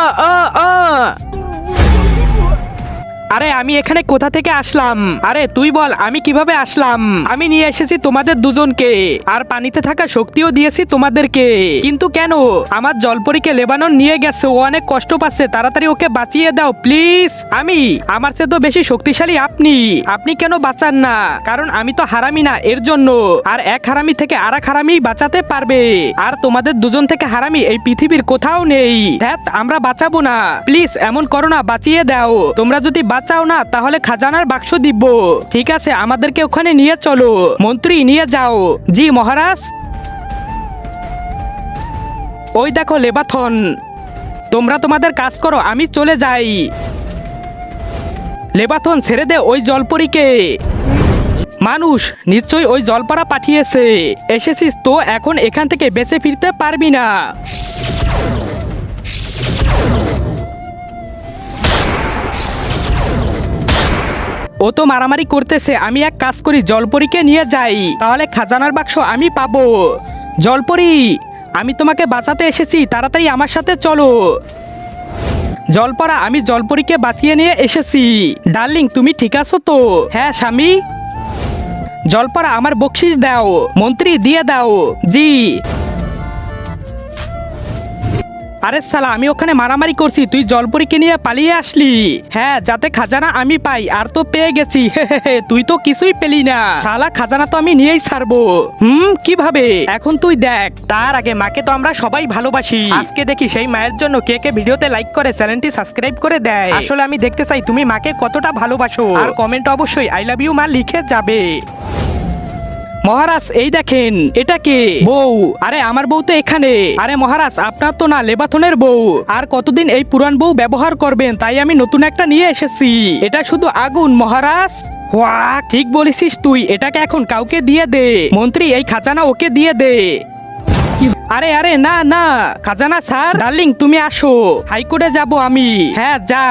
আ আরে আমি এখানে কোথা থেকে আসলাম? আরে তুই বল আমি কিভাবে আসলাম? আমি নিয়ে এসেছি তোমাদের দুজনকে আর পানিতে থাকা শক্তিও দিয়েছি তোমাদেরকে, কিন্তু কেন? আমার জলপরীকে লেবানন নিয়ে গেছে, ও অনেক কষ্ট পাচ্ছে, তাড়াতাড়ি ওকে বাঁচিয়ে দাও প্লিজ। আমার চেয়ে তো বেশি শক্তিশালী আপনি। আপনি কেন বাঁচান না? কারণ আমি তো হারামি না, এর জন্য। আর এক হারামি থেকে আর এক হারামি বাঁচাতে পারবে, আর তোমাদের দুজন থেকে হারামি এই পৃথিবীর কোথাও নেই। ধ্যাত, আমরা বাঁচাবো না, প্লিজ এমন করো না, বাঁচিয়ে দাও। তোমরা যদি বাঁচাও না তাহলে খাজানার বাক্স দিব। ঠিক আছে, আমাদেরকে ওখানে নিয়ে চলো। মন্ত্রী নিয়ে যাও। জি মহারাজ। ওই দেখো লেবাথন, তোমরা তোমাদের কাজ করো, আমি চলে যাই। লেবাথন ছেড়ে দে ওই জলপরীকে। মানুষ নিশ্চয়ই ওই জলপাড়া পাঠিয়েছে। এসেছিস তো, এখন এখান থেকে বেঁচে ফিরতে পারবি না। ও তো মারামারি করতেছে, আমি এক কাজ করি, জলপরীকে নিয়ে যাই, তাহলে খাজানার বাক্স আমি পাবো। জলপরী, আমি তোমাকে বাঁচাতে এসেছি, তাড়াতাড়ি আমার সাথে চলো। জলপরা, আমি জলপরীকে বাঁচিয়ে নিয়ে এসেছি। ডার্লিং, তুমি ঠিক আছো তো? হ্যাঁ স্বামী। জলপরা, আমার বকশিস দাও। মন্ত্রী দিয়ে দাও। জি। আরে সালা, আমি ওখানে মারামারি করছি, তুই জলপরীকে নিয়ে পালিয়ে আসলি। হ্যাঁ, যাতে খাজানা আমি পাই, আর তো পেয়ে গেছি। তুই তো কিছুই পেলি না সালা, খাজানা তো আমি নিয়েই ছাড়বো। কিভাবে? এখন তুই দেখ। তার আগে মাকে তো আমরা সবাই ভালোবাসি, আজকে দেখি সেই মায়ের জন্য কে কে ভিডিওতে লাইক করে চ্যানেলটি সাবস্ক্রাইব করে দেয়। আসলে আমি দেখতে চাই তুমি মাকে কতটা ভালোবাসো, আর কমেন্ট অবশ্যই আই লাভ ইউ মা লিখে যাবে। মহারাজ এই দেখেন, এটা কে? বউ। আরে আমার বউ তো এখানে। আরে মহারাজ, আপনার তো না, লেবাথনের বউ। আর কতদিন এই পুরান বউ ব্যবহার করবেন, তাই আমি নতুন একটা নিয়ে এসেছি। এটা শুধু আগুন মহারাজ। ওয়াক, ঠিক বলেছিস তুই, এটাকে এখন কাউকে দিয়ে দে। মন্ত্রী, এই খাজানা ওকে দিয়ে দে। আরে আরে না না, খাজানা স্যার। ডার্লিং তুমি আসো, হাইকোর্টে যাব আমি। হ্যাঁ যা।